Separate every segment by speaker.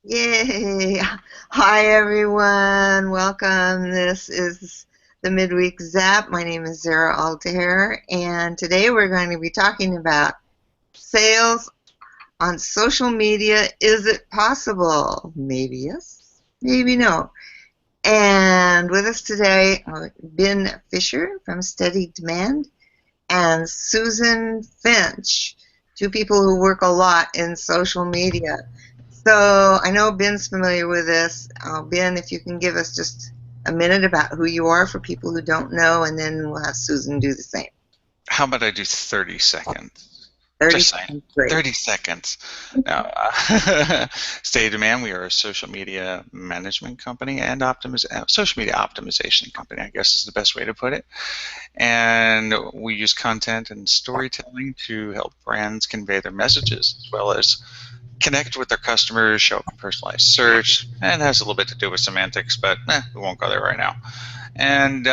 Speaker 1: Yay! Hi everyone, welcome. This is the Midweek Zap. My name is Zara Altair, and today we're going to be talking about sales on social media. Is it possible? Maybe yes, maybe no. And with us today are Ben Fisher from Steady Demand and Susan Finch, two people who work a lot in social media. So I know Ben's familiar with this. Ben, if you can give us just a minute about who you are for people who don't know, and then we'll have Susan do the same.
Speaker 2: How about I do 30 seconds?
Speaker 1: 30
Speaker 2: Just saying.
Speaker 1: seconds, great.
Speaker 2: 30 seconds. Now, Steady Demand, we are a social media management company and social media optimization company, I guess is the best way to put it. And we use content and storytelling to help brands convey their messages as well as connect with their customers, show up in personalized search, and it has a little bit to do with semantics, but we won't go there right now. And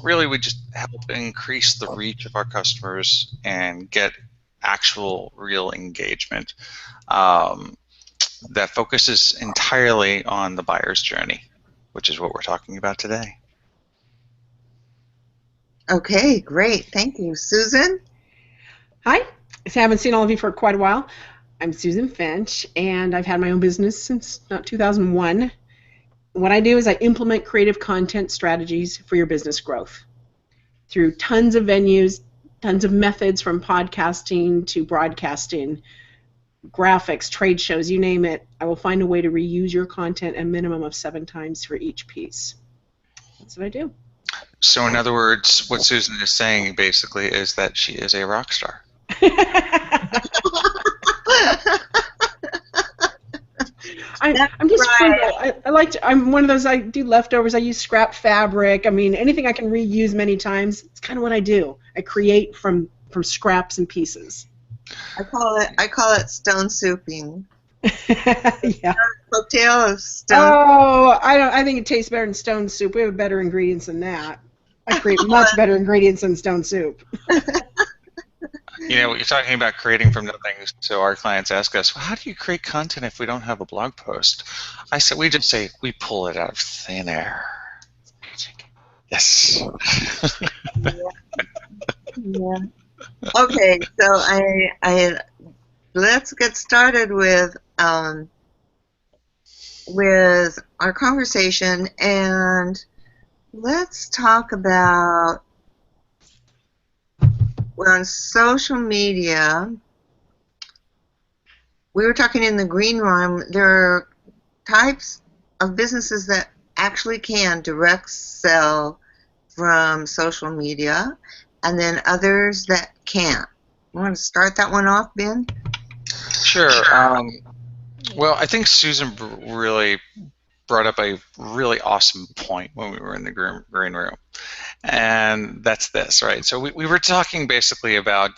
Speaker 2: really, we just help increase the reach of our customers and get actual, real engagement that focuses entirely on the buyer's journey, which is what we're talking about today.
Speaker 1: Okay, great. Thank you. Susan?
Speaker 3: Hi. I haven't seen all of you for quite a while. I'm Susan Finch, and I've had my own business since 2001. What I do is I implement creative content strategies for your business growth through tons of venues, tons of methods from podcasting to broadcasting, graphics, trade shows, you name it. I will find a way to reuse your content a minimum of 7 times for each piece. That's what I do.
Speaker 2: So in other words, what Susan is saying basically is that she is a rock star.
Speaker 3: I'm just
Speaker 1: right.
Speaker 3: fun. I'm one of those, I do leftovers. I use scrap fabric. I mean, anything I can reuse many times. It's kind of what I do. I create from scraps and pieces.
Speaker 1: I call it stone souping.
Speaker 3: Yeah.
Speaker 1: Cocktail of stone.
Speaker 3: Oh, I think it tastes better than stone soup. We have better ingredients than that. I create much better ingredients than stone soup.
Speaker 2: You know, you're talking about creating from nothing, so our clients ask us, well, how do you create content if we don't have a blog post? I said, we just say, we pull it out of thin air.
Speaker 3: Magic.
Speaker 2: Yes.
Speaker 1: Yeah. Okay, so I let's get started with our conversation, and let's talk about, well, on social media, we were talking in the green room, there are types of businesses that actually can direct sell from social media, and then others that can't. You want to start that one off, Ben?
Speaker 2: Sure. Well, I think Susan really brought up a really awesome point when we were in the green room, and that's this, right? So we were talking basically about,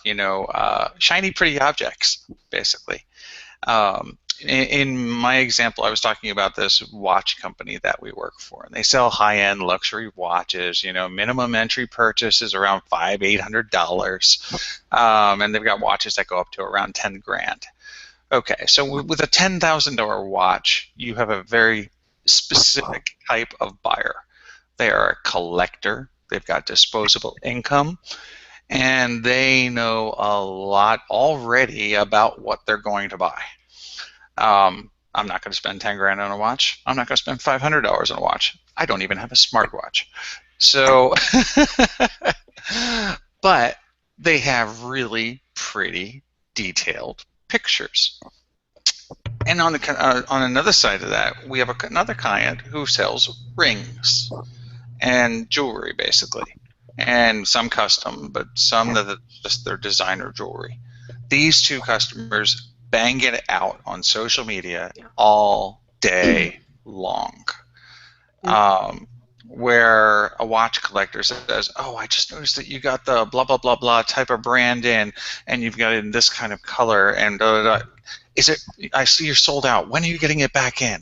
Speaker 2: shiny, pretty objects, basically. In my example, I was talking about this watch company that we work for, and they sell high-end luxury watches. Minimum entry purchase is around $800, and they've got watches that go up to around 10 grand. Okay, so with a $10,000 watch, you have a very specific type of buyer. They are a collector. They've got disposable income, and they know a lot already about what they're going to buy. I'm not going to spend 10 grand on a watch. I'm not going to spend $500 on a watch. I don't even have a smartwatch. So, but they have really pretty detailed pictures. And on another side of that, we have another client who sells rings and jewelry, basically, and some custom, but some that are just their designer jewelry. These two customers bang it out on social media all day long. Where a watch collector says, oh, I just noticed that you got the blah, blah, blah, blah type of brand in, and you've got it in this kind of color, and I see you're sold out. When are you getting it back in?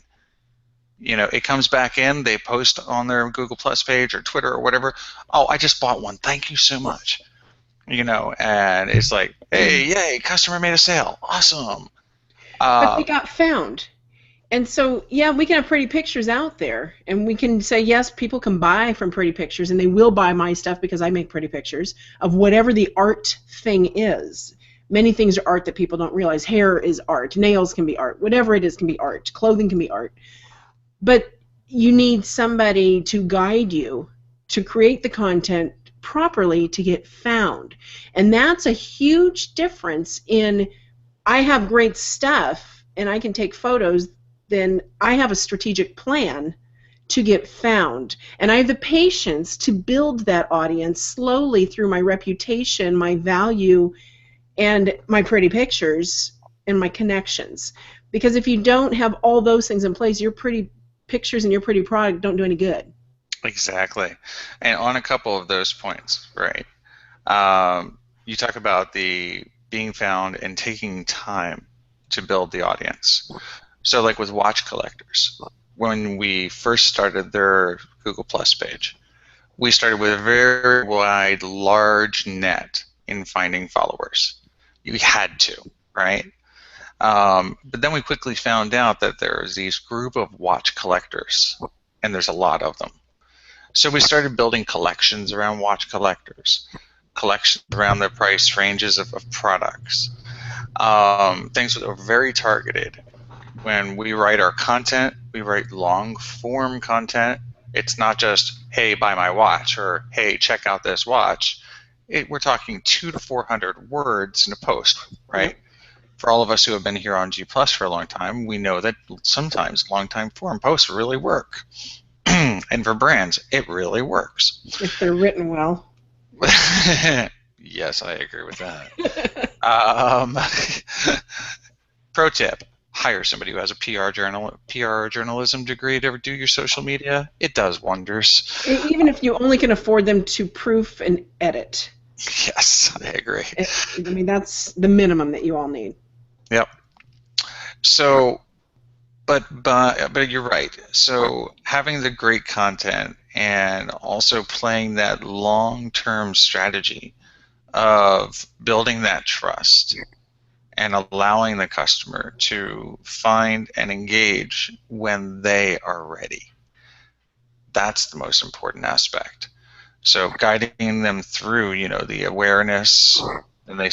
Speaker 2: It comes back in, they post on their Google Plus page or Twitter or whatever, oh, I just bought one, thank you so much. And it's like, hey, yay, customer made a sale, awesome.
Speaker 3: But they got found. And so, yeah, we can have pretty pictures out there, and we can say, yes, people can buy from pretty pictures, and they will buy my stuff because I make pretty pictures of whatever the art thing is. Many things are art that people don't realize. Hair is art. Nails can be art. Whatever it is can be art. Clothing can be art. But you need somebody to guide you to create the content properly to get found. And that's a huge difference in I have great stuff and I can take photos, then I have a strategic plan to get found. And I have the patience to build that audience slowly through my reputation, my value, and my pretty pictures and my connections. Because if you don't have all those things in place, your pretty pictures and your pretty product don't do any good.
Speaker 2: Exactly. And on a couple of those points, right? You talk about the being found and taking time to build the audience. So like with watch collectors, when we first started their Google Plus page, we started with a very wide, large net in finding followers. You had to, right? But then we quickly found out that there's these group of watch collectors, and there's a lot of them. So we started building collections around watch collectors, collections around the price ranges of products, things that are very targeted. When we write our content, we write long-form content. It's not just, hey, buy my watch, or hey, check out this watch. We're talking 200 to 400 words in a post, right? For all of us who have been here on G Plus for a long time, we know that sometimes long-time form posts really work. And for brands, it really works.
Speaker 3: If they're written well.
Speaker 2: Yes, I agree with that. Pro tip: hire somebody who has a PR journalism degree to do your social media. It does wonders.
Speaker 3: Even if you only can afford them to proof and edit.
Speaker 2: Yes, I agree.
Speaker 3: I mean, that's the minimum that you all need.
Speaker 2: Yep. So, but you're right. So having the great content and also playing that long-term strategy of building that trust and allowing the customer to find and engage when they are ready. That's the most important aspect. So guiding them through, the awareness, and they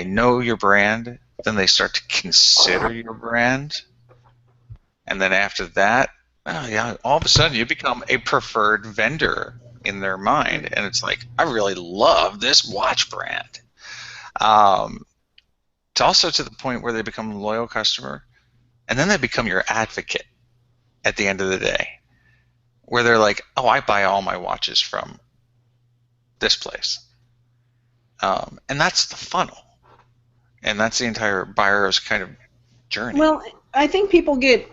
Speaker 2: know your brand, then they start to consider your brand, and then after that, all of a sudden you become a preferred vendor in their mind, and it's like, I really love this watch brand. It's also to the point where they become a loyal customer, and then they become your advocate at the end of the day, where they're like, oh, I buy all my watches from this place. And that's the funnel. And that's the entire buyer's kind of journey.
Speaker 3: Well, I think people get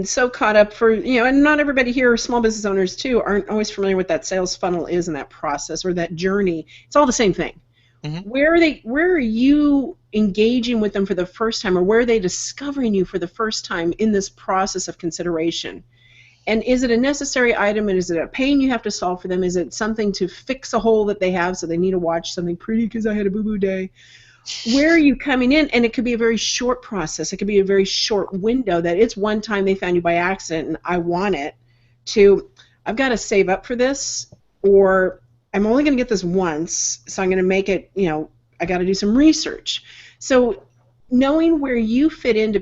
Speaker 3: so caught up and not everybody here, small business owners too, aren't always familiar with that sales funnel is and that process or that journey. It's all the same thing. Mm-hmm. Where are you engaging with them for the first time, or where are they discovering you for the first time in this process of consideration? And is it a necessary item, and is it a pain you have to solve for them? Is it something to fix a hole that they have so they need to watch something pretty because I had a boo-boo day? Where are you coming in? And it could be a very short process. It could be a very short window that it's one time they found you by accident and I want it, to I've got to save up for this, or I'm only going to get this once, so I'm going to make it, I got to do some research. So knowing where you fit into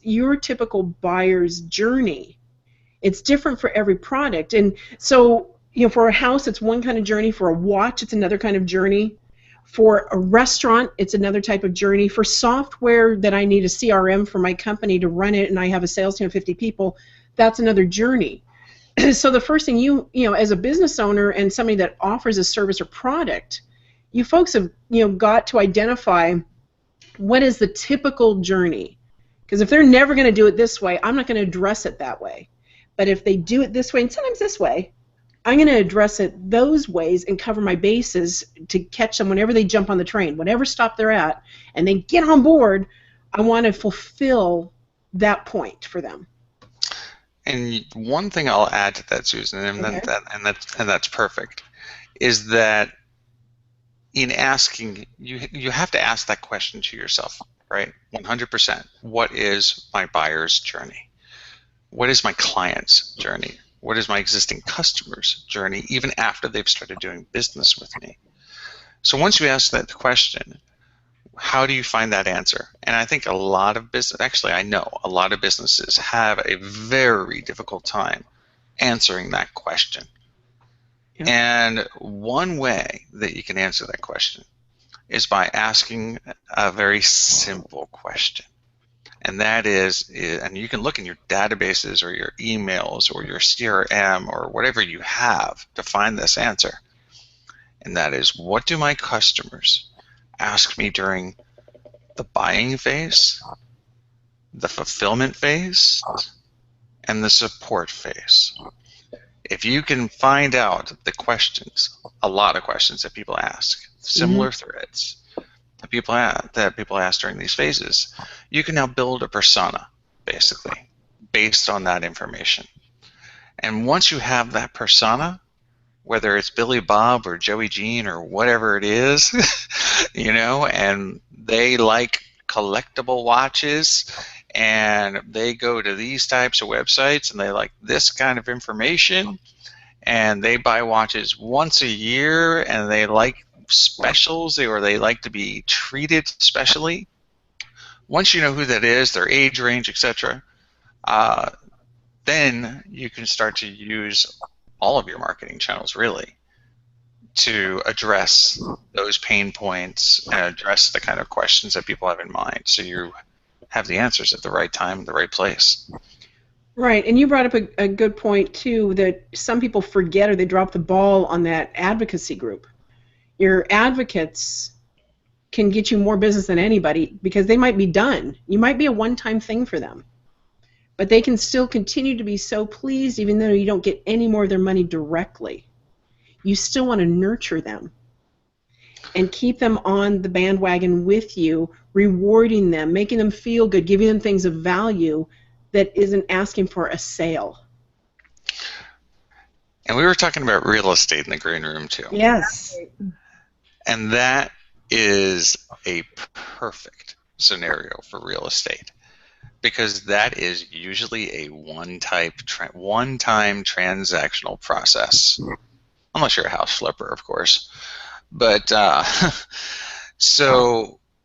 Speaker 3: your typical buyer's journey, it's different for every product. And so, for a house, it's one kind of journey. For a watch, it's another kind of journey. For a restaurant, it's another type of journey. For software that I need a CRM for my company to run it, and I have a sales team of 50 people, that's another journey. So the first thing you as a business owner and somebody that offers a service or product, you folks have, got to identify what is the typical journey. Because if they're never going to do it this way, I'm not going to address it that way. But if they do it this way, and sometimes this way, I'm going to address it those ways and cover my bases to catch them whenever they jump on the train, whatever stop they're at, and they get on board. I want to fulfill that point for them.
Speaker 2: And one thing I'll add to that, Susan, and that's perfect, is that in asking, you have to ask that question to yourself. right? 100%. What is my buyer's journey? What is my client's journey? What is my existing customer's journey, even after they've started doing business with me? So once you ask that question, how do you find that answer? And I think a lot of business, actually I know a lot of businesses have a very difficult time answering that question.
Speaker 3: Yeah.
Speaker 2: And one way that you can answer that question is by asking a very simple question. And that is, and you can look in your databases or your emails or your CRM or whatever you have to find this answer. And that is, what do my customers ask me during the buying phase, the fulfillment phase, and the support phase? If you can find out the questions, a lot of questions that people ask, similar threads that people ask during these phases, you can now build a persona, basically, based on that information. And once you have that persona, whether it's Billy Bob or Joey Jean or whatever it is, and they like collectible watches, and they go to these types of websites, and they like this kind of information, and they buy watches once a year, and they like specials, or they like to be treated specially. Once you know who that is, their age range, etc., then you can start to use all of your marketing channels, really, to address those pain points and address the kind of questions that people have in mind, so you have the answers at the right time, the right place.
Speaker 3: Right, and you brought up a good point, too, that some people forget or they drop the ball on that advocacy group. Your advocates can get you more business than anybody because they might be done. You might be a one-time thing for them. But they can still continue to be so pleased even though you don't get any more of their money directly. You still want to nurture them and keep them on the bandwagon with you, rewarding them, making them feel good, giving them things of value that isn't asking for a sale.
Speaker 2: And we were talking about real estate in the green room, too.
Speaker 3: Yes.
Speaker 2: And that is a perfect scenario for real estate, because that is usually a one-time transactional process, unless you're a house flipper, of course. But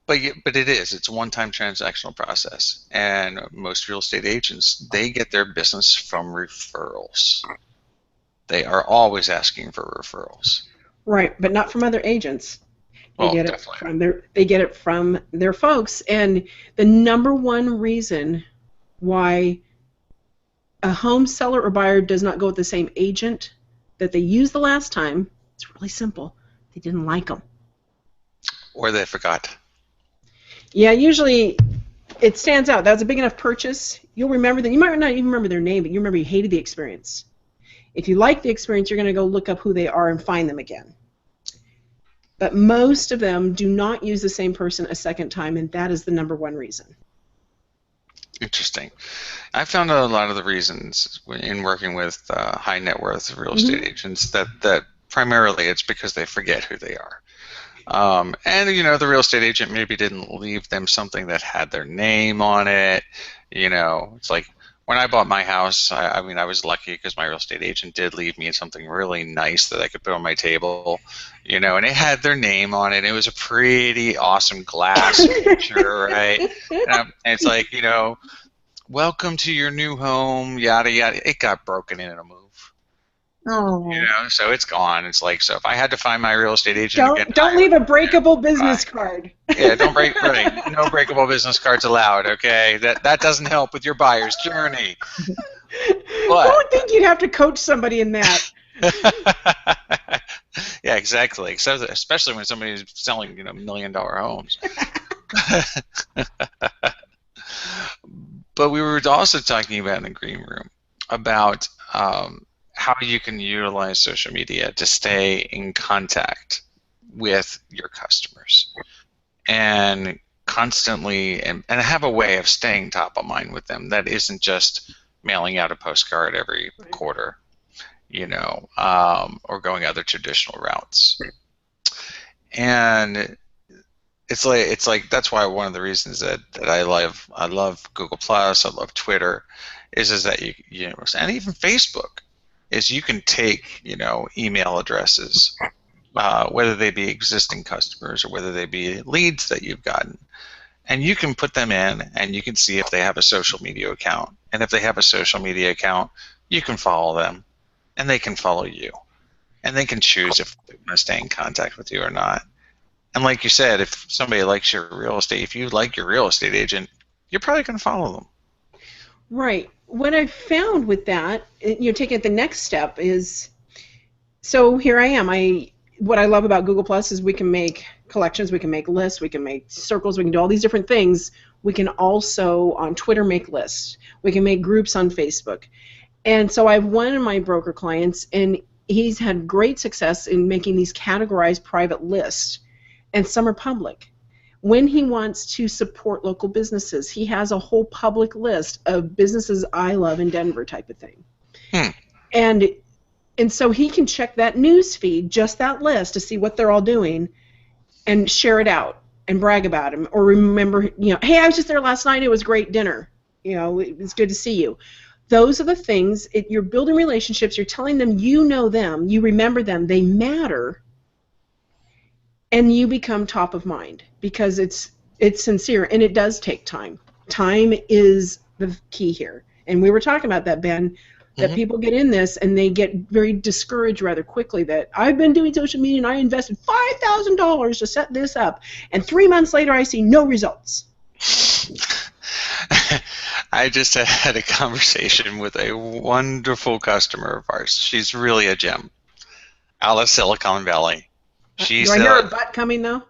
Speaker 2: but it is. It's a one-time transactional process, and most real estate agents, they get their business from referrals. They are always asking for referrals.
Speaker 3: Right, but not from other agents.
Speaker 2: Well, definitely.
Speaker 3: They get it from their folks, and the number one reason why a home seller or buyer does not go with the same agent that they used the last time, it's really simple. They didn't like them.
Speaker 2: Or they forgot.
Speaker 3: Yeah, usually it stands out. That's a big enough purchase. You'll remember them. You might not even remember their name, but you remember you hated the experience. If you like the experience, you're going to go look up who they are and find them again. But most of them do not use the same person a second time, and that is the number one reason.
Speaker 2: Interesting. I found a lot of the reasons in working with high net worth real estate agents that primarily it's because they forget who they are. And the real estate agent maybe didn't leave them something that had their name on it. It's like when I bought my house, I was lucky because my real estate agent did leave me something really nice that I could put on my table, and it had their name on it. It was a pretty awesome glass picture, right? And it's like, welcome to your new home, yada, yada. It got broken in a move.
Speaker 1: Oh.
Speaker 2: So it's gone. It's like, so if I had to find my real estate agent again,
Speaker 3: don't leave a breakable business card.
Speaker 2: Yeah, don't break. Right, no breakable business cards allowed. Okay, that doesn't help with your buyer's journey. But,
Speaker 3: who would think you'd have to coach somebody in that?
Speaker 2: Yeah, exactly. So especially when somebody's selling, $1 million homes. But we were also talking about in the green room about how you can utilize social media to stay in contact with your customers and constantly and have a way of staying top of mind with them that isn't just mailing out a postcard every quarter, or going other traditional routes. And it's like that's why one of the reasons that I love Google Plus, I love Twitter, is that you know, and even Facebook, is you can take, you know, email addresses, whether they be existing customers or whether they be leads that you've gotten, and you can put them in and you can see if they have a social media account, and if they have a social media account, you can follow them and they can follow you, and they can choose if they want to stay in contact with you or not. And like you said, if somebody likes your real estate, if you like your real estate agent, you're probably going to follow them.
Speaker 3: Right. What I found with that, you know, taking it the next step is, so here I am. What I love about Google Plus is we can make collections, we can make lists, we can make circles, we can do all these different things. We can also on Twitter make lists. We can make groups on Facebook. And so I have one of my broker clients, and he's had great success in making these categorized private lists, and some are public. When he wants to support local businesses, he has a whole public list of businesses I love in Denver type of thing. And so he can check that news feed, just that list, to see what they're all doing and share it out and brag about them, or remember, you know, hey, I was just there last night, it was great dinner. You know, it was good to see you. Those are the things, you're building relationships, you're telling them you know them, you remember them, they matter, and you become top of mind because it's sincere, and it does take time. Time is the key here. And we were talking about that, Ben, that people get in this and they get very discouraged rather quickly that I've been doing social media and I invested $5,000 to set this up, and 3 months later I see no results.
Speaker 2: I just had a conversation with a wonderful customer of ours. She's really a gem, out of Silicon Valley. She's,
Speaker 3: do I hear a butt coming, though?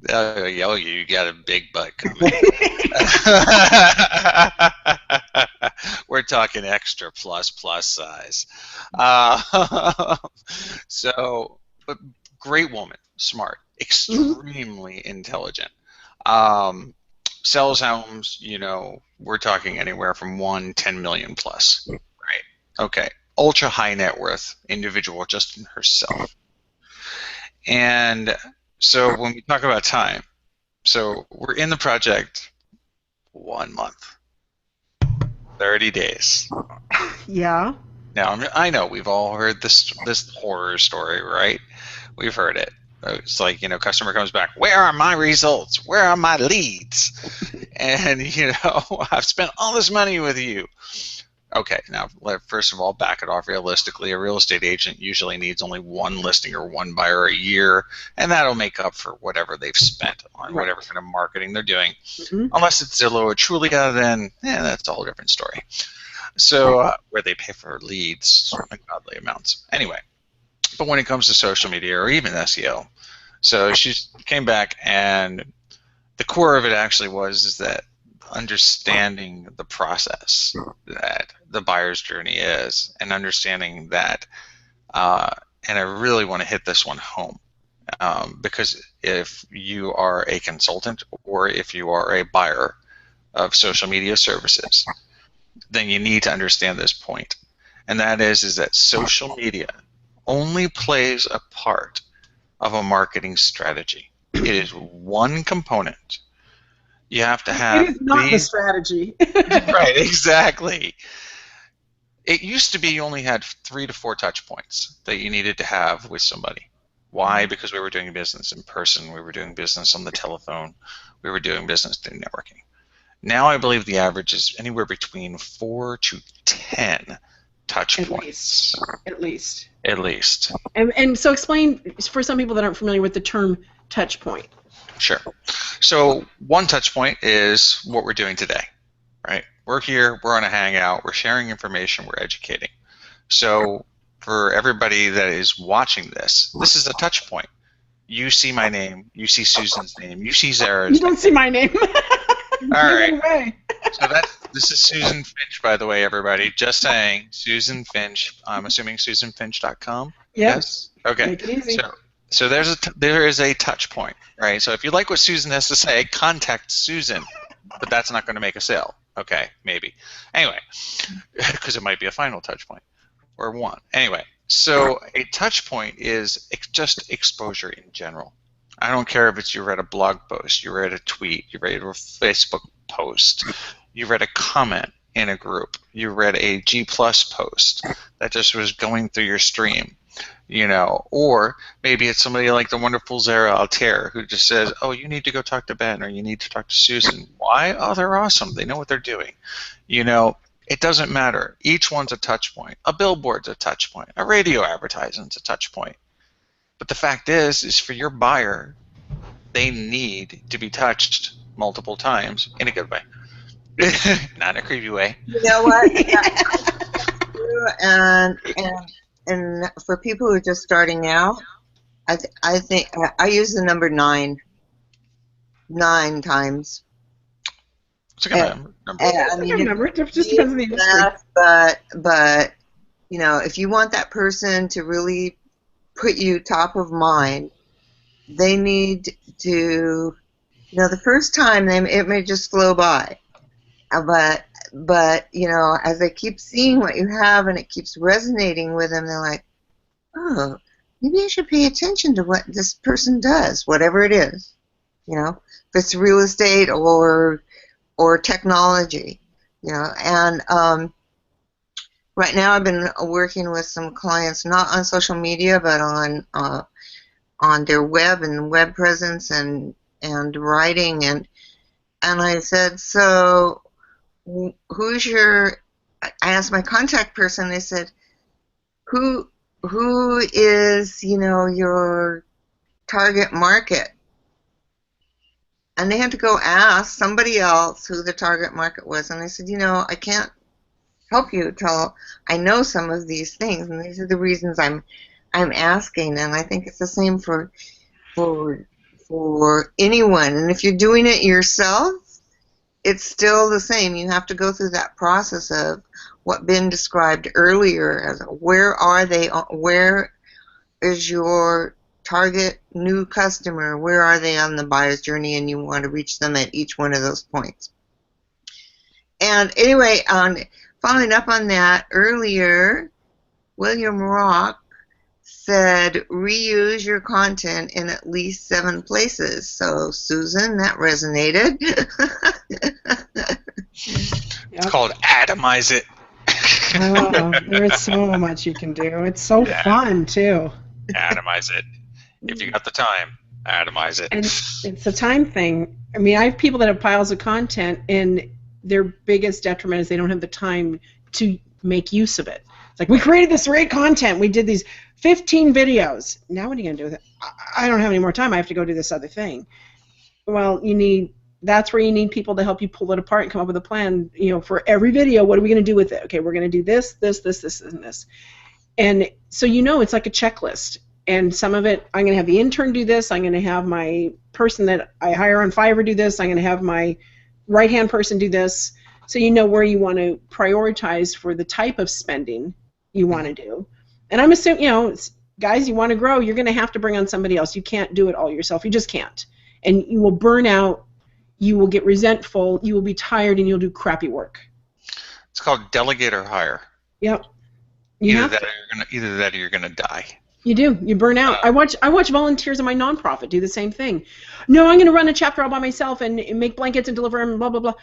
Speaker 2: Oh, you got a big butt coming. We're talking extra plus size. So, but great woman, smart, extremely intelligent. Sells homes, you know, we're talking anywhere from 10 million plus, right? Okay, ultra high net worth individual just in herself. And so when we talk about time, so we're in the project 1 month, 30 days.
Speaker 3: Yeah.
Speaker 2: Now, I know we've all heard this horror story, right? We've heard it. It's like, you know, customer comes back, where are my results? Where are my leads? And, you know, I've spent all this money with you. Okay, now, first of all, back it off realistically. A real estate agent usually needs only one listing or one buyer a year, and that'll make up for whatever they've spent on whatever kind of marketing they're doing. Unless it's Zillow or Trulia, then that's a whole different story. So where they pay for leads, ungodly amounts. Anyway, but when it comes to social media or even SEO, so she came back, and the core of it actually is that understanding the process that the buyer's journey is, and understanding that, and I really want to hit this one home, because if you are a consultant or if you are a buyer of social media services, then you need to understand this point, and that is that social media only plays a part of a marketing strategy. It is one component. You have to have.
Speaker 3: It is not the strategy.
Speaker 2: Right, exactly. It used to be you only had 3 to 4 touch points that you needed to have with somebody. Why? Because we were doing business in person, we were doing business on the telephone, we were doing business through networking. Now I believe the average is anywhere between 4 to 10 touch points.
Speaker 3: At least.
Speaker 2: At least.
Speaker 3: And so explain for some people that aren't familiar with the term touch point.
Speaker 2: Sure. So one touch point is what we're doing today, right? We're here, we're on a hangout, we're sharing information, we're educating. So for everybody that is watching this, this is a touch point. You see my name, you see Susan's name, you see Zara's
Speaker 3: You don't see my name.
Speaker 2: All right. So this is Susan Finch, by the way, everybody. Just saying, Susan Finch. I'm assuming SusanFinch.com.
Speaker 3: Yep.
Speaker 2: Yes. Okay.
Speaker 3: Make it easy.
Speaker 2: So there is a touch point, right? So if you like what Susan has to say, contact Susan, but that's not going to make a sale. Okay, maybe. Anyway, because it might be a final touch point or one. Anyway, so a touch point is just exposure in general. I don't care if it's you read a blog post, you read a tweet, you read a Facebook post, you read a comment in a group, you read a G plus post that just was going through your stream, or maybe it's somebody like the wonderful Zara Altair who just says, oh, you need to go talk to Ben or you need to talk to Susan. Why? Oh, they're awesome. They know what they're doing. It doesn't matter. Each one's a touch point. A billboard's a touch point. A radio advertisement's a touch point. But the fact is for your buyer, they need to be touched multiple times in a good way. Not in a creepy way.
Speaker 1: You know what? Yeah. And for people who are just starting out, I think I use the number 9 times.
Speaker 2: It's a good number.
Speaker 3: I mean, it just depends on the industry.
Speaker 1: But if you want that person to really put you top of mind, they need to, the first time it may just flow by, but as they keep seeing what you have and it keeps resonating with them, they're like, oh, maybe I should pay attention to what this person does, whatever it is, if it's real estate or technology, and right now I've been working with some clients, not on social media, but on their web and web presence and writing, and I said, so who's your, I asked my contact person, they said, who is, your target market? And they had to go ask somebody else who the target market was, and I said, I can't help you till I know some of these things, and these are the reasons I'm asking, and I think it's the same for anyone. And if you're doing it yourself, it's still the same. You have to go through that process of what Ben described earlier as where are they, where is your target new customer, where are they on the buyer's journey, and you want to reach them at each one of those points. And anyway, following up on that earlier, William Rock said reuse your content in at least 7 places. So Susan, that resonated.
Speaker 2: It's called atomize it.
Speaker 3: Oh, there's so much you can do. It's so fun too.
Speaker 2: Atomize it. If you got the time, atomize it.
Speaker 3: And it's a time thing. I mean, I have people that have piles of content, and their biggest detriment is they don't have the time to make use of it. It's like, we created this great content. We did these 15 videos. Now what are you going to do with it? I don't have any more time. I have to go do this other thing. Well, that's where you need people to help you pull it apart and come up with a plan. For every video, what are we going to do with it? Okay, we're going to do this, and this. And so it's like a checklist. And some of it, I'm going to have the intern do this. I'm going to have my person that I hire on Fiverr do this. I'm going to have my right-hand person do this. So you know where you want to prioritize for the type of spending you want to do. And I'm assuming, guys, you want to grow, you're going to have to bring on somebody else. You can't do it all yourself. You just can't. And you will burn out. You will get resentful. You will be tired, and you'll do crappy work.
Speaker 2: It's called delegate or hire.
Speaker 3: Yep.
Speaker 2: Either that or you're gonna die.
Speaker 3: You do. You burn out. I watch volunteers in my nonprofit do the same thing. No, I'm going to run a chapter all by myself and make blankets and deliver them and blah, blah, blah.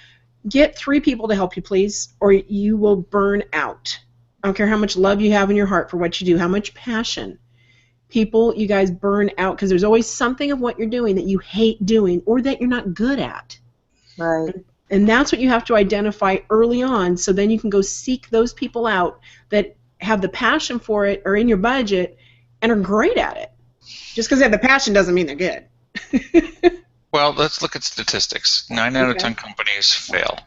Speaker 3: Get 3 people to help you, please, or you will burn out. I don't care how much love you have in your heart for what you do, how much passion. People, you guys burn out because there's always something of what you're doing that you hate doing or that you're not good at.
Speaker 1: Right.
Speaker 3: And that's what you have to identify early on, so then you can go seek those people out that have the passion for it, or in your budget, and are great at it. Just because they have the passion doesn't mean they're good.
Speaker 2: Well, let's look at statistics. 9 out of 10 companies fail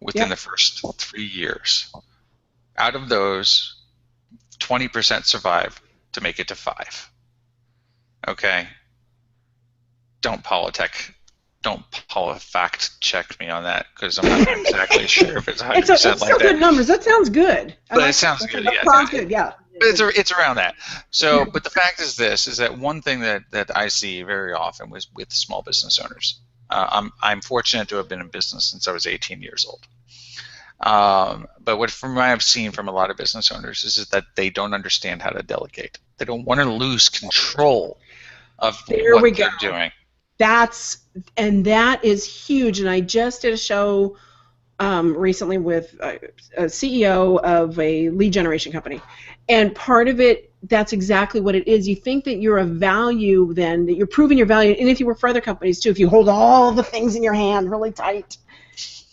Speaker 2: within the first 3 years. Out of those, 20% survive to make it to 5. Okay? Don't fact check me on that, because I'm not exactly sure if it's 100%
Speaker 3: it's
Speaker 2: like
Speaker 3: still
Speaker 2: that.
Speaker 3: good numbers. That sounds good.
Speaker 2: But it sounds good.
Speaker 3: That sounds good. Yeah.
Speaker 2: But it's around that. So, but the fact is that one thing that I see very often was with small business owners. I'm fortunate to have been in business since I was 18 years old. But what I've seen from a lot of business owners is that they don't understand how to delegate. They don't want to lose control of
Speaker 3: There
Speaker 2: what
Speaker 3: we go.
Speaker 2: they're doing.
Speaker 3: That is huge. And I just did a show recently with a CEO of a lead generation company. And part of it, that's exactly what it is. You think that you're of value then, that you're proving your value. And if you work for other companies too, if you hold all the things in your hand really tight.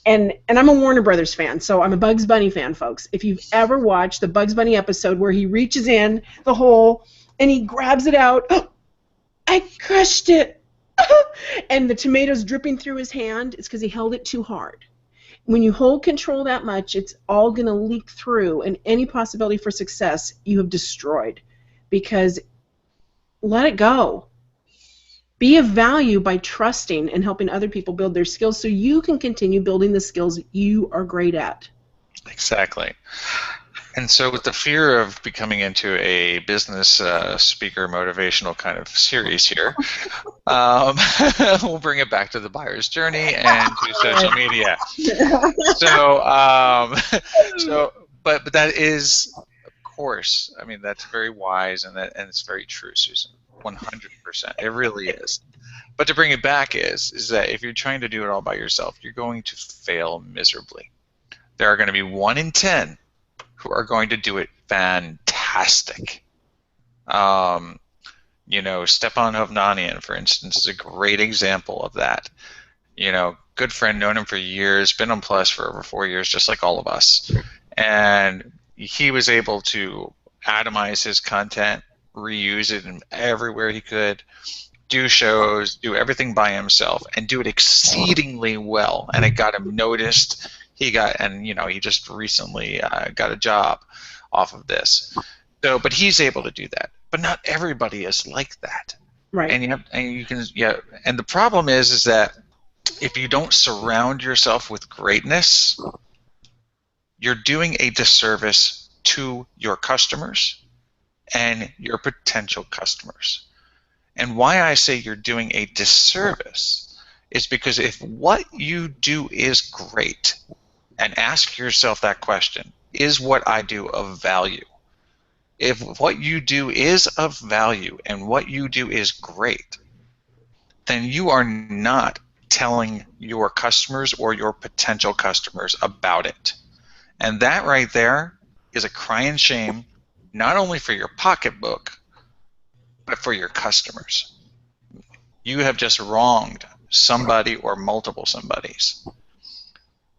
Speaker 3: And I'm a Warner Brothers fan, so I'm a Bugs Bunny fan, folks. If you've ever watched the Bugs Bunny episode where he reaches in the hole and he grabs it out, oh, I crushed it. And the tomatoes dripping through his hand, it's because he held it too hard. When you hold control that much, it's all going to leak through, and any possibility for success you have destroyed. Because let it go. Be of value by trusting and helping other people build their skills so you can continue building the skills you are great at.
Speaker 2: Exactly. And so with the fear of becoming into a business speaker motivational kind of series here, we'll bring it back to the buyer's journey and to social media. But that is, of course, I mean, that's very wise, and it's very true, Susan. 100%. It really is. But to bring it back is that if you're trying to do it all by yourself, you're going to fail miserably. There are going to be 1 in 10 who are going to do it fantastic. Stepan Hovnanian, for instance, is a great example of that. Good friend, known him for years, been on Plus for over 4 years, just like all of us. And he was able to atomize his content, reuse it in everywhere he could, do shows, do everything by himself, and do it exceedingly well. And it got him noticed. He just recently got a job off of this. But he's able to do that. But not everybody is like that.
Speaker 3: Right.
Speaker 2: And the problem is that if you don't surround yourself with greatness, you're doing a disservice to your customers and your potential customers. And why I say you're doing a disservice is because if what you do is great, and ask yourself that question, is what I do of value? If what you do is of value and what you do is great, then you are not telling your customers or your potential customers about it. And that right there is a crying shame, not only for your pocketbook, but for your customers. You have just wronged somebody or multiple somebodies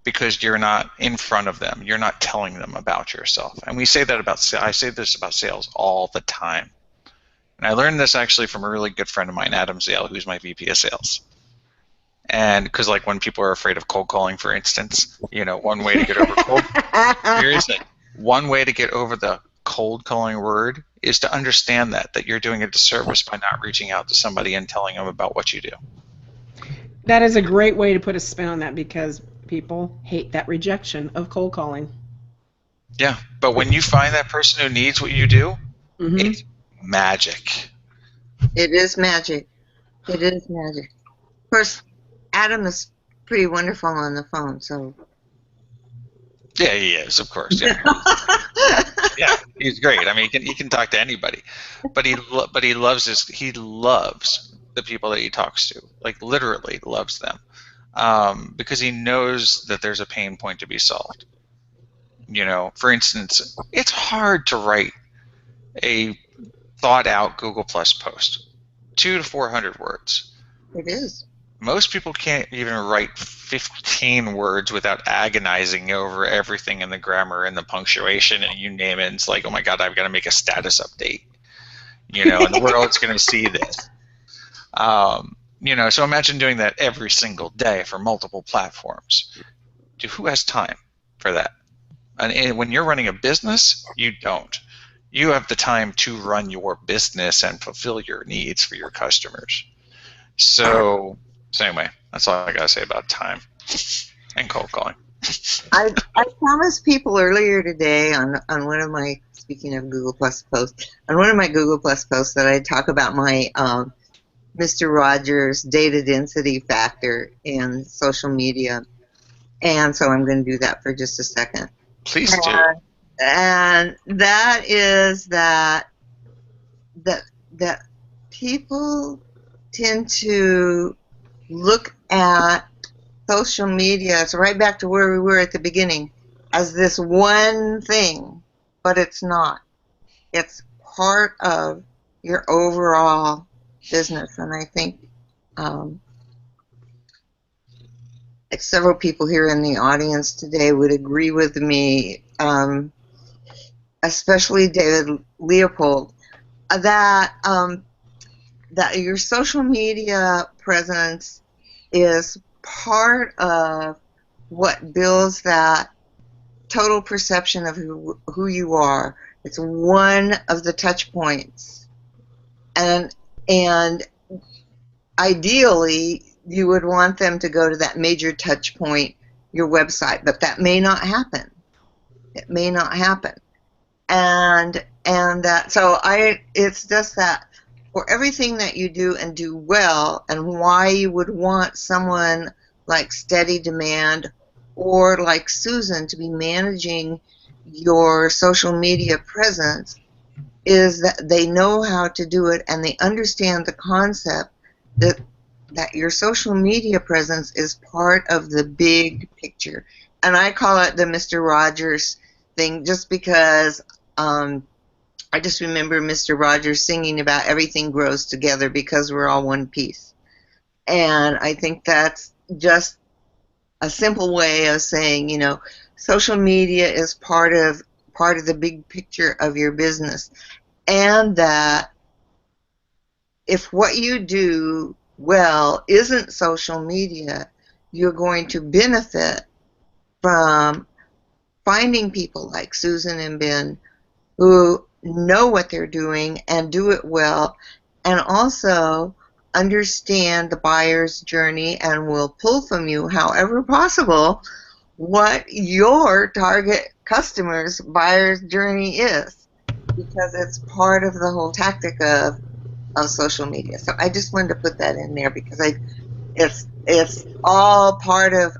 Speaker 2: because you're not in front of them. You're not telling them about yourself. And I say this about sales all the time. And I learned this actually from a really good friend of mine, Adam Zale, who's my VP of sales. And because when people are afraid of cold calling, for instance, one way to get over one way to get over the cold calling word is to understand that you're doing a disservice by not reaching out to somebody and telling them about what you do.
Speaker 3: That is a great way to put a spin on that, because people hate that rejection of cold calling.
Speaker 2: Yeah, but when you find that person who needs what you do,
Speaker 3: mm-hmm.
Speaker 2: It's magic.
Speaker 1: It is magic. It is magic. Of course, Adam is pretty wonderful on the phone, so.
Speaker 2: Yeah, he is, of course. Yeah, yeah, he's great. I mean, he can talk to anybody, but he loves the people that he talks to, literally loves them, because he knows that there's a pain point to be solved. For instance, it's hard to write a thought-out Google Plus post, 200 to 400 words.
Speaker 1: It is.
Speaker 2: Most people can't even write 15 words without agonizing over everything in the grammar and the punctuation and you name it. And it's like, oh my God, I've got to make a status update. And the world's going to see this. So imagine doing that every single day for multiple platforms. Who has time for that? And when you're running a business, you don't. You have the time to run your business and fulfill your needs for your customers. So anyway, that's all I got to say about time and cold calling.
Speaker 1: I promised people earlier today on one of my, speaking of Google Plus posts, on one of my Google Plus posts that I'd talk about my Mr. Rogers data density factor in social media. And so I'm going to do that for just a second.
Speaker 2: Please do.
Speaker 1: And that is that people tend to look at social media, it's right back to where we were at the beginning, as this one thing, but it's not. It's part of your overall business, and I think several people here in the audience today would agree with me, especially David Leopold, that that your social media presence is part of what builds that total perception of who you are. It's one of the touch points, and ideally you would want them to go to that major touch point, your website, but that may not happen. It may not happen, and that it's just that for everything that you do and do well, and why you would want someone like Steady Demand or like Susan to be managing your social media presence is that they know how to do it, and they understand the concept that your social media presence is part of the big picture. And I call it the Mr. Rogers thing, just because I just remember Mr. Rogers singing about everything grows together because we're all one piece. And I think that's just a simple way of saying, social media is part of the big picture of your business. And that if what you do well isn't social media, you're going to benefit from finding people like Susan and Ben who know what they're doing and do it well, and also understand the buyer's journey and will pull from you, however possible, what your target customer's buyer's journey is, because it's part of the whole tactic of social media. So I just wanted to put that in there because it's all part of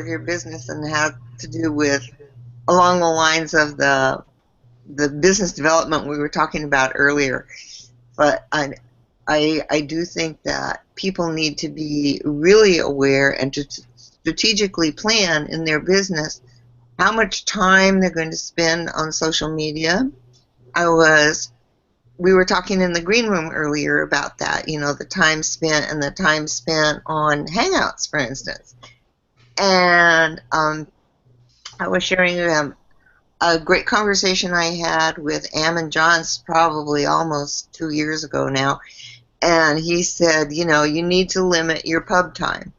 Speaker 1: your business and has to do with along the lines of the business development we were talking about earlier. But I do think that people need to be really aware and to strategically plan in their business how much time they're going to spend on social media. We were talking in the green room earlier about that, the time spent and the time spent on Hangouts, for instance. And I was sharing a great conversation I had with Ammon Johns probably almost 2 years ago now. And he said, you need to limit your pub time.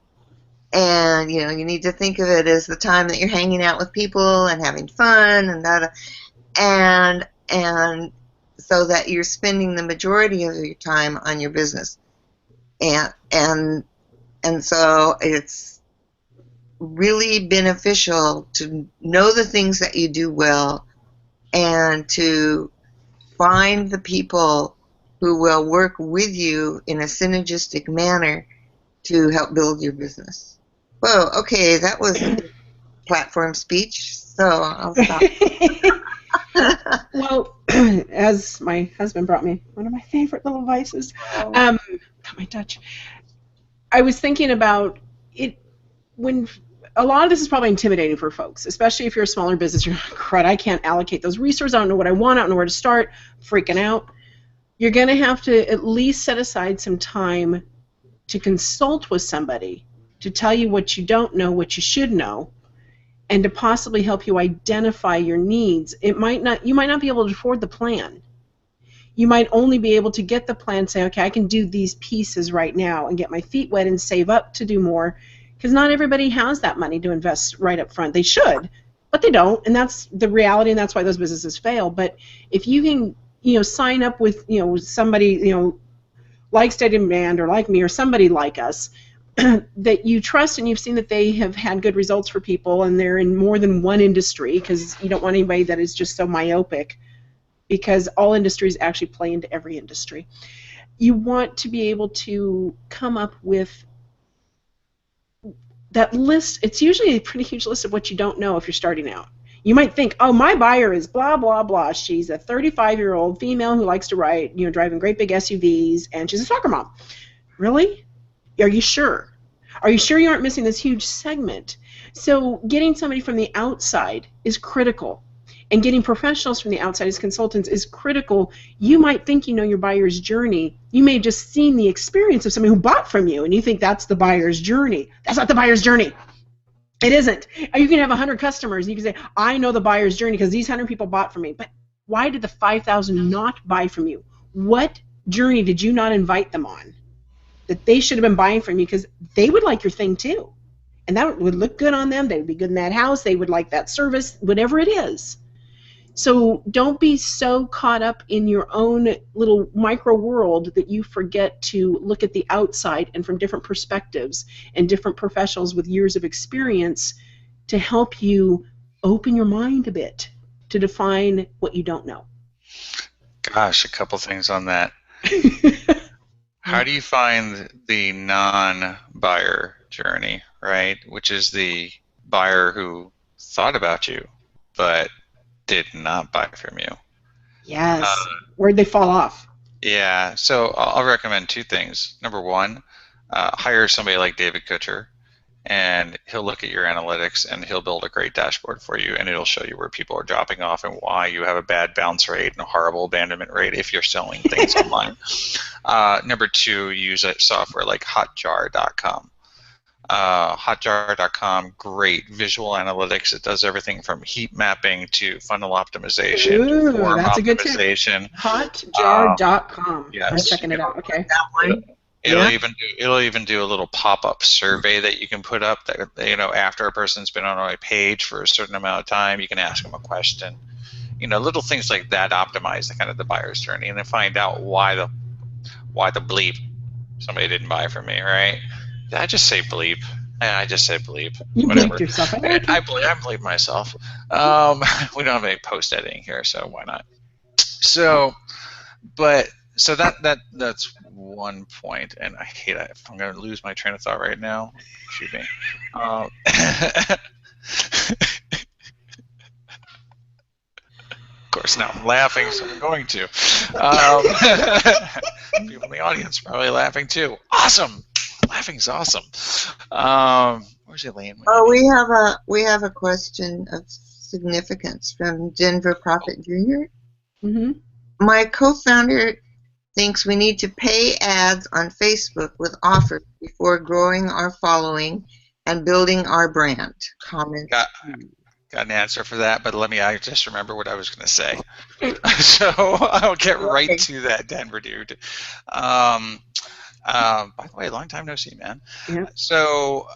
Speaker 1: And, you need to think of it as the time that you're hanging out with people and having fun and that. And so that you're spending the majority of your time on your business. And so it's really beneficial to know the things that you do well and to find the people who will work with you in a synergistic manner to help build your business. Whoa, okay, that was a platform speech, so I'll stop.
Speaker 3: Well, as my husband brought me one of my favorite little vices, got my touch. I was thinking about it when a lot of this is probably intimidating for folks, especially if you're a smaller business. You're like, crud, I can't allocate those resources. I don't know what I want. I don't know where to start. Freaking out. You're going to have to at least set aside some time to consult with somebody to tell you what you don't know, what you should know, and to possibly help you identify your needs. You might not be able to afford the plan. You might only be able to get the plan and say, okay, I can do these pieces right now and get my feet wet and save up to do more, because not everybody has that money to invest right up front. They should, but they don't, and that's the reality, and that's why those businesses fail. But if you can, sign up with, somebody, like Steady Demand or like me or somebody like us, that you trust and you've seen that they have had good results for people and they're in more than one industry, because you don't want anybody that is just so myopic, because all industries actually play into every industry. You want to be able to come up with that list. It's usually a pretty huge list of what you don't know if you're starting out. You might think, oh, my buyer is blah, blah, blah. She's a 35-year-old female who likes to ride, driving great big SUVs, and she's a soccer mom. Really? Are you sure? Are you sure you aren't missing this huge segment? So getting somebody from the outside is critical. And getting professionals from the outside as consultants is critical. You might think you know your buyer's journey. You may have just seen the experience of somebody who bought from you, and you think that's the buyer's journey. That's not the buyer's journey. It isn't. You can have 100 customers, and you can say, I know the buyer's journey because these 100 people bought from me. But why did the 5,000 not buy from you? What journey did you not invite them on that they should have been buying from you, because they would like your thing too? And that would look good on them. They would be good in that house. They would like that service, whatever it is. So don't be so caught up in your own little micro world that you forget to look at the outside and from different perspectives and different professionals with years of experience to help you open your mind a bit to define what you don't know.
Speaker 2: Gosh, a couple things on that. How do you find the non-buyer journey, right? Which is the buyer who thought about you, but did not buy from you.
Speaker 3: Yes. Where'd they fall off?
Speaker 2: Yeah. So I'll recommend two things. Number one, hire somebody like David Kutcher, and he'll look at your analytics and he'll build a great dashboard for you, and it'll show you where people are dropping off and why you have a bad bounce rate and a horrible abandonment rate if you're selling things online. Number two, use a software like hotjar.com. Hotjar.com, great visual analytics. It does everything from heat mapping to funnel optimization.
Speaker 3: Ooh,
Speaker 2: to form
Speaker 3: that's a good tip.
Speaker 2: optimization.
Speaker 3: Hotjar.com.
Speaker 2: Yes.
Speaker 3: I'm checking it out. Okay.
Speaker 1: That one.
Speaker 2: It'll even do a little pop-up survey that you can put up that, after a person's been on a page for a certain amount of time, you can ask them a question. Little things like that optimize the buyer's journey, and then find out why the bleep somebody didn't buy from me, right? Did I just say bleep? I just said bleep.
Speaker 3: You
Speaker 2: Whatever.
Speaker 3: bleeped yourself. I
Speaker 2: bleep myself. We don't have any post editing here, so why not? So that's one point, and I hate it. I'm going to lose my train of thought right now. Shoot me. Of course, now I'm laughing, so I'm going to. People in the audience are probably laughing too. Awesome. Laughing's awesome. Where's Elaine?
Speaker 1: Oh, we have a question of significance from Denver Prophet Jr.
Speaker 3: Mm-hmm.
Speaker 1: My co-founder thinks we need to pay ads on Facebook with offers before growing our following and building our brand. Comment.
Speaker 2: Got an answer for that, but I just remember what I was going to say. So I'll get right to that, Denver dude. By the way, long time no see, man.
Speaker 3: Yeah.
Speaker 2: So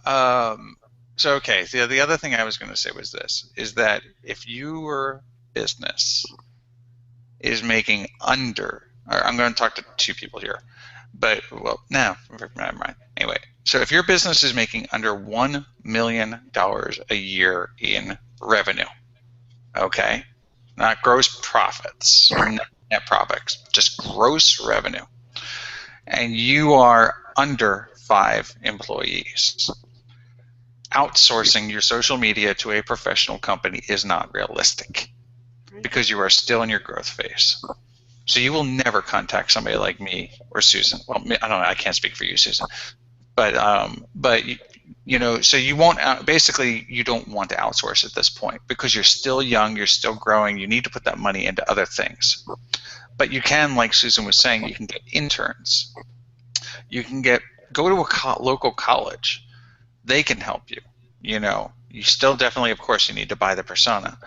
Speaker 2: okay. The other thing I was going to say was this: is that if your business is making under, or I'm going to talk to two people here, but never mind. Anyway, so if your business is making under $1 million a year in revenue, okay, not gross profits, net profits, just gross revenue, and you are under 5 employees, outsourcing your social media to a professional company is not realistic because you are still in your growth phase. So you will never contact somebody like me or Susan. Well, I don't know. I can't speak for you, Susan. But so you won't. Basically, you don't want to outsource at this point because you're still young, you're still growing. You need to put that money into other things. But you can, like Susan was saying, you can get interns. You can go to a local college. They can help you. You still definitely, of course, you need to buy the persona,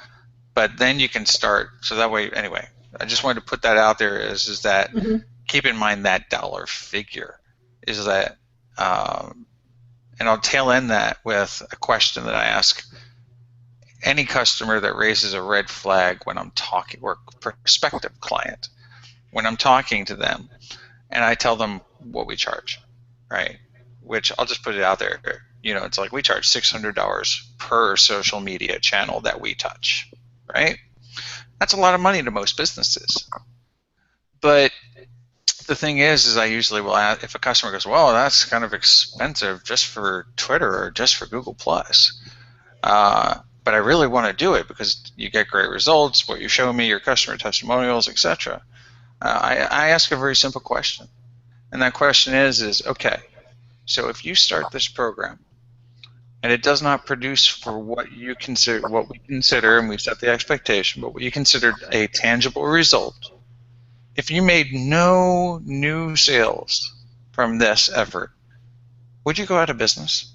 Speaker 2: but then you can start. So that way, anyway. I just wanted to put that out there is that
Speaker 3: Mm-hmm.
Speaker 2: Keep in mind that dollar figure is that, and I'll tail end that with a question that I ask any customer that raises a red flag when I'm talking, or prospective client, when I'm talking to them, and I tell them what we charge, right? Which I'll just put it out there. It's like we charge $600 per social media channel that we touch, right? That's a lot of money to most businesses. But the thing is I usually will ask, if a customer goes, well, that's kind of expensive just for Twitter or just for Google+. but I really want to do it because you get great results, what you show me, your customer testimonials, etc. I ask a very simple question, and that question is okay, so if you start this program and it does not produce for what we consider, and we've set the expectation, but what you considered a tangible result, if you made no new sales from this effort, would you go out of business?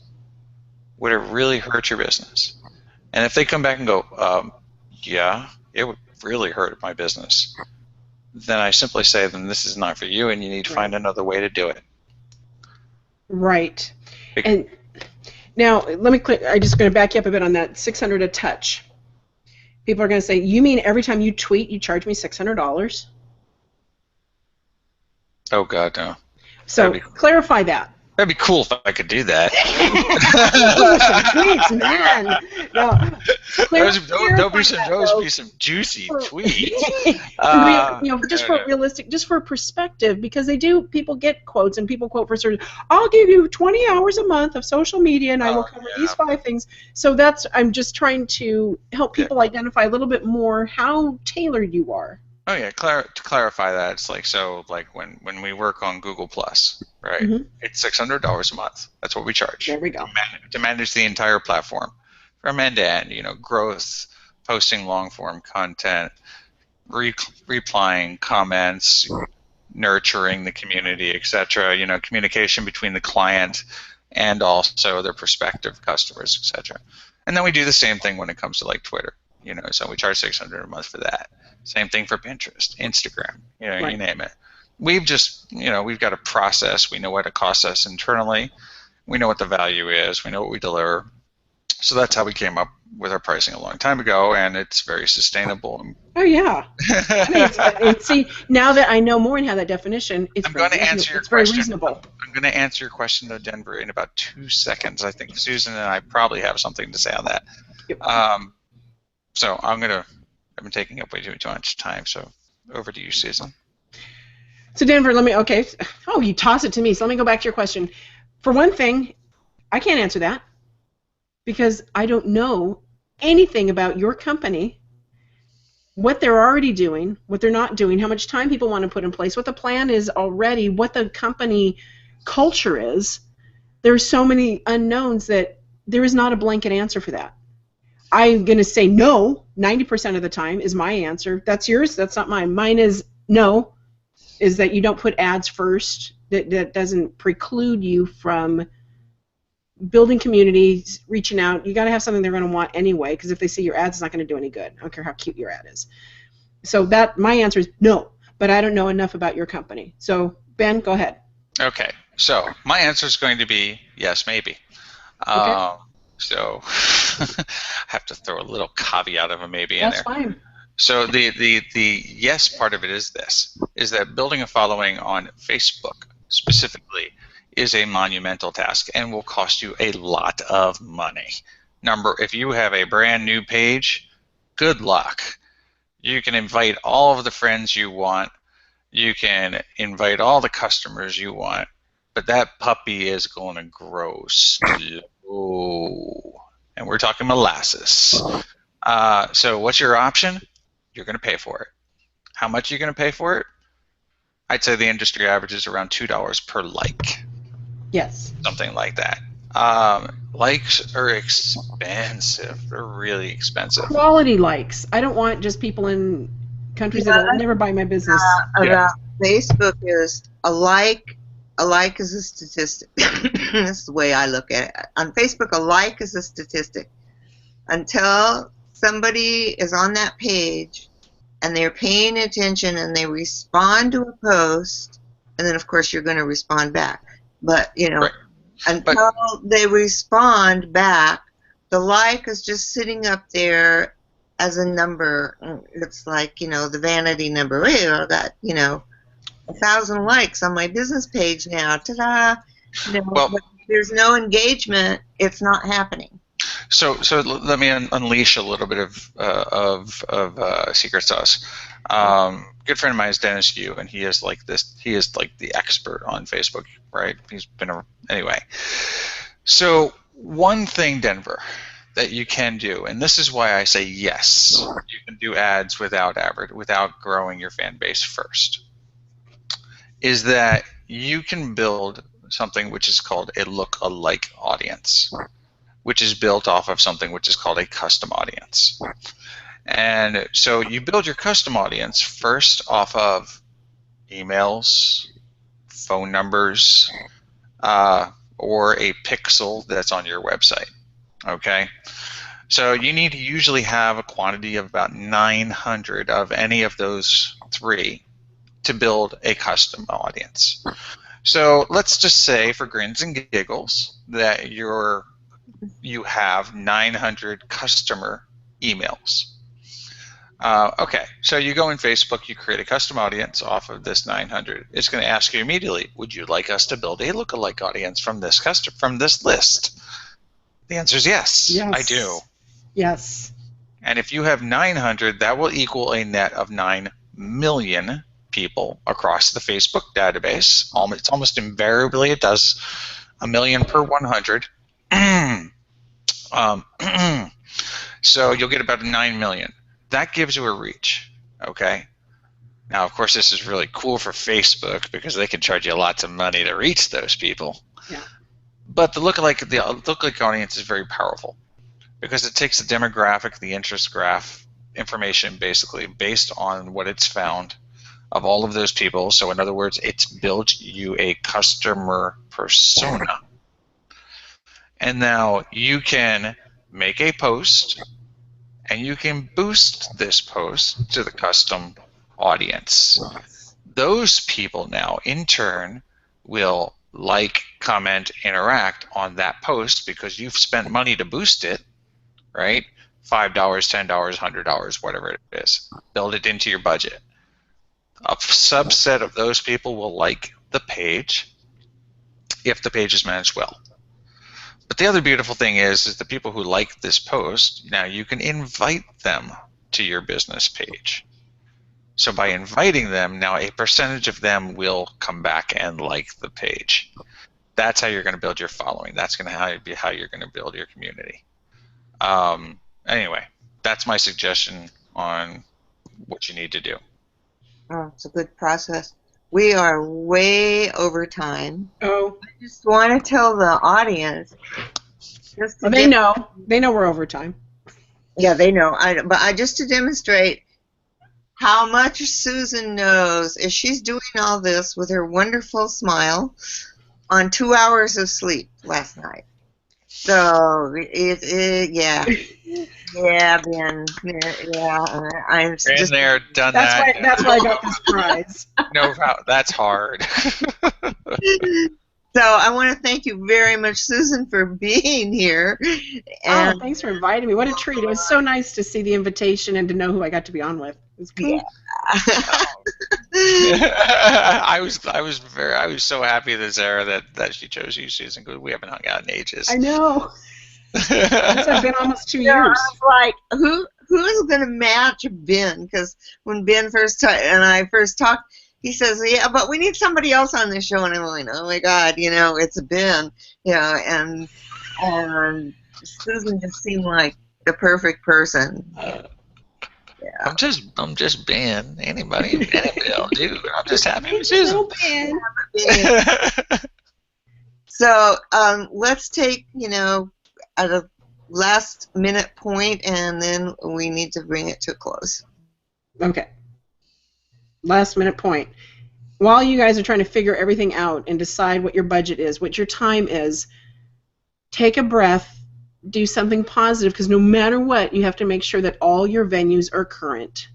Speaker 2: Would it really hurt your business? And if they come back and go, yeah, it would really hurt my business, then I simply say, then this is not for you, and you need to find another way to do it.
Speaker 3: Right. And now, I'm just going to back you up a bit on that $600 a touch. People are going to say, you mean every time you tweet, you charge me $600?
Speaker 2: Oh, God, no.
Speaker 3: So clarify that.
Speaker 2: That'd be cool if I could do that.
Speaker 3: Tweets, man. No,
Speaker 2: those be some juicy tweets.
Speaker 3: Just for perspective, because people get quotes, and people quote for certain. I'll give you 20 hours a month of social media, and I will cover these 5 things. So I'm just trying to help people identify a little bit more how tailored you are.
Speaker 2: Oh yeah, to clarify that, it's like when we work on Google Plus, right? Mm-hmm. It's $600 a month. That's what we charge.
Speaker 3: There we go.
Speaker 2: To manage the entire platform, from end to end. Growth, posting long form content, replying comments, nurturing the community, etc. Communication between the client and also their prospective customers, etc. And then we do the same thing when it comes to like Twitter. So we charge $600 a month for that. Same thing for Pinterest, Instagram, right. You name it. We've just, we've got a process. We know what it costs us internally. We know what the value is. We know what we deliver. So that's how we came up with our pricing a long time ago, and it's very sustainable.
Speaker 3: Oh, yeah. See, now that I know more and have that definition, it's very reasonable.
Speaker 2: I'm going to answer your question, though, Denver, in about 2 seconds. I think Susan and I probably have something to say on that.
Speaker 3: Yep.
Speaker 2: So I've been taking up way too much time, so over to you, Susan.
Speaker 3: So Denver, you toss it to me, so let me go back to your question. For one thing, I can't answer that because I don't know anything about your company, what they're already doing, what they're not doing, how much time people want to put in place, what the plan is already, what the company culture is. There's so many unknowns that there is not a blanket answer for that. I'm going to say no 90% of the time is my answer. That's yours. That's not mine. Mine is no, is that you don't put ads first. That doesn't preclude you from building communities, reaching out. You got to have something they're going to want anyway, because if they see your ads, it's not going to do any good. I don't care how cute your ad is. So my answer is no, but I don't know enough about your company. So Ben, go ahead.
Speaker 2: Okay. So my answer is going to be yes, maybe.
Speaker 3: Okay.
Speaker 2: So I have to throw a little caveat of a maybe in there.
Speaker 3: That's fine.
Speaker 2: So the yes part of it is that building a following on Facebook specifically is a monumental task and will cost you a lot of money. If you have a brand new page, good luck. You can invite all of the friends you want. You can invite all the customers you want, but that puppy is going to grow slow. And we're talking molasses. So what's your option? You're going to pay for it. How much are you going to pay for it? I'd say the industry average is around $2 per like.
Speaker 3: Yes.
Speaker 2: Something like that. Likes are expensive. They're really expensive.
Speaker 3: Quality likes. I don't want just people in countries that will never buy my business.
Speaker 1: About Facebook is a like is a statistic. That's the way I look at it. On Facebook, a like is a statistic. Until somebody is on that page and they're paying attention and they respond to a post, and then of course you're going to respond back. But
Speaker 2: right.
Speaker 1: Until they respond back, the like is just sitting up there as a number. It's like, the vanity number. Hey, I got, 1,000 likes on my business page now. Ta-da! But if there's no engagement, it's not happening.
Speaker 2: So let me unleash a little bit of secret sauce. Good friend of mine is Dennis Yu, and he is like the expert on Facebook, right? He's been anyway. So one thing, Denver, that you can do, and this is why I say yes, you can do ads without growing your fan base first, is that you can build something which is called a lookalike audience, which is built off of something which is called a custom audience. And so you build your custom audience first off of emails, phone numbers, or a pixel that's on your website. Okay? So you need to usually have a quantity of about 900 of any of those three to build a custom audience. So let's just say, for grins and giggles, that you have 900 customer emails. Okay, so you go in Facebook, you create a custom audience off of this 900. It's going to ask you immediately, would you like us to build a lookalike audience from this list? The answer is yes,
Speaker 3: Yes.
Speaker 2: I do.
Speaker 3: Yes.
Speaker 2: And if you have 900, that will equal a net of 9 million people across the Facebook database. It's almost invariably it does a million per 100. So you'll get about 9 million. That gives you a reach, okay? Now, of course, this is really cool for Facebook because they can charge you lots of money to reach those people.
Speaker 3: Yeah.
Speaker 2: But the lookalike audience is very powerful because it takes the demographic, the interest graph information, basically based on what it's found of all of those people. So in other words, it's built you a customer persona. And now you can make a post, and you can boost this post to the custom audience. Those people now, in turn, will like, comment, interact on that post because you've spent money to boost it, right? $5, $10, $100, whatever it is. Build it into your budget. A subset of those people will like the page if the page is managed well. But the other beautiful thing is the people who like this post, now you can invite them to your business page. So by inviting them, now a percentage of them will come back and like the page. That's how you're going to build your following. That's going to be how you're going to build your community. Anyway, that's my suggestion on what you need to do.
Speaker 1: Oh, it's a good process. We are way over time.
Speaker 3: Oh.
Speaker 1: I just want to tell the audience.
Speaker 3: Well, they know. They know we're over time.
Speaker 1: Yeah, they know. But just to demonstrate how much Susan knows is she's doing all this with her wonderful smile on 2 hours of sleep last night. So yeah. Yeah, Ben. Yeah, I'm
Speaker 2: Been
Speaker 1: just
Speaker 2: there, done
Speaker 3: That's
Speaker 2: that.
Speaker 3: That's why I got this prize.
Speaker 2: No, that's hard.
Speaker 1: So I want to thank you very much, Susan, for being here. And
Speaker 3: Thanks for inviting me. What a treat. It was so nice to see the invitation and to know who I got to be on with. It was cool.
Speaker 1: Yeah.
Speaker 2: I was so happy that Sarah that she chose you, Susan, because we haven't hung out in ages.
Speaker 3: I know. It's been almost 2
Speaker 1: Yeah, I
Speaker 3: years.
Speaker 1: was like, who's going to match Ben? Because when Ben and I first talked, he says, yeah, but we need somebody else on this show. And I'm like, oh my God, it's Ben. And Susan just seemed like the perfect person. Yeah.
Speaker 2: I'm just Ben. Anybody will do. I'm just happy with Susan.
Speaker 3: Ben.
Speaker 1: So let's take, at a last minute point, and then we need to bring it to a close.
Speaker 3: Okay. Last minute point. While you guys are trying to figure everything out and decide what your budget is, what your time is, take a breath, do something positive, because no matter what, you have to make sure that all your venues are current.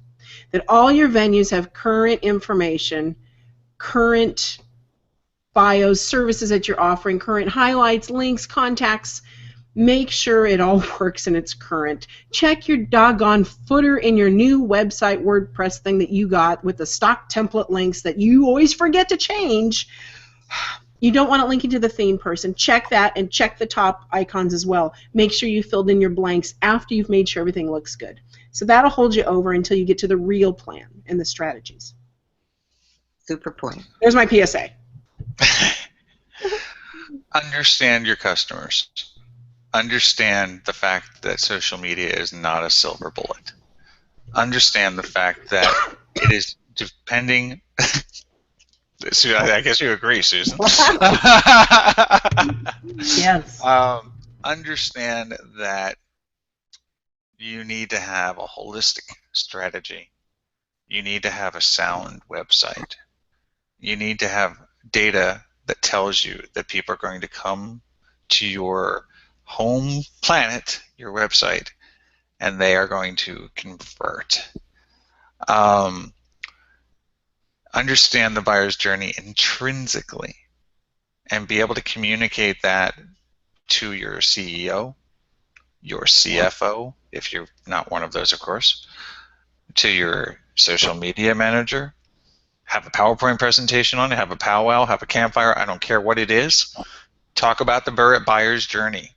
Speaker 3: That all your venues have current information, current bios, services that you're offering, current highlights, links, contacts. Make sure it all works and it's current. Check your doggone footer in your new website WordPress thing that you got with the stock template links that you always forget to change. You don't want it linking to the theme person. Check that and check the top icons as well. Make sure you filled in your blanks after you've made sure everything looks good. So that'll hold you over until you get to the real plan and the strategies.
Speaker 1: Super point.
Speaker 3: There's my PSA.
Speaker 2: Understand your customers. understand the fact that social media is not a silver bullet. Understand the fact that it is depending. I guess you agree, Susan.
Speaker 3: Yes.
Speaker 2: Understand that you need to have a holistic strategy. You need to have a sound website. You need to have data that tells you that people are going to come to your home planet, your website, and they are going to convert. Understand the buyer's journey intrinsically and be able to communicate that to your CEO, your CFO, if you're not one of those, of course, to your social media manager. Have a PowerPoint presentation on it, have a powwow, have a campfire, I don't care what it is. Talk about the buyer's journey,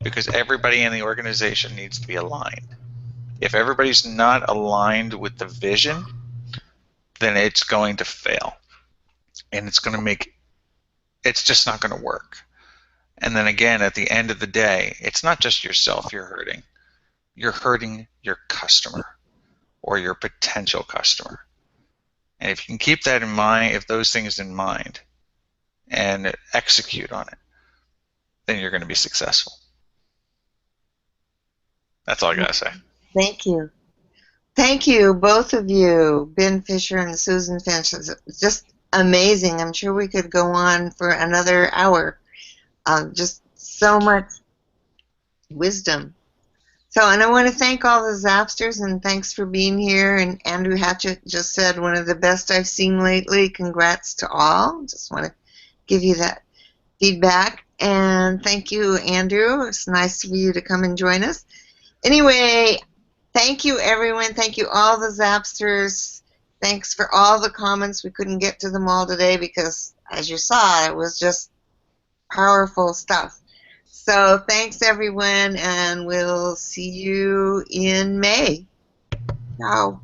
Speaker 2: because everybody in the organization needs to be aligned. If everybody's not aligned with the vision, then it's going to fail. And it's just not going to work. And then again, at the end of the day, it's not just yourself you're hurting. You're hurting your customer or your potential customer. And if you can keep that in mind, if those things in mind, and execute on it, then you're going to be successful. That's all I got to say.
Speaker 1: Thank you. Thank you, both of you, Ben Fisher and Susan Finch. It's just amazing. I'm sure we could go on for another hour. Just so much wisdom. So, and I want to thank all the Zapsters, and thanks for being here. And Andrew Hatchett just said, one of the best I've seen lately. Congrats to all. Just want to give you that feedback. And thank you, Andrew. It's nice for you to come and join us. Anyway, thank you, everyone. Thank you, all the Zapsters. Thanks for all the comments. We couldn't get to them all today because, as you saw, it was just powerful stuff. So thanks, everyone, and we'll see you in May. Ciao.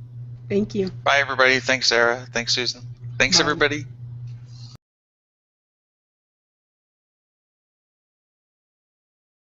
Speaker 3: Thank you.
Speaker 2: Bye, everybody. Thanks, Sarah. Thanks, Susan. Thanks,
Speaker 3: Bye.
Speaker 2: everybody.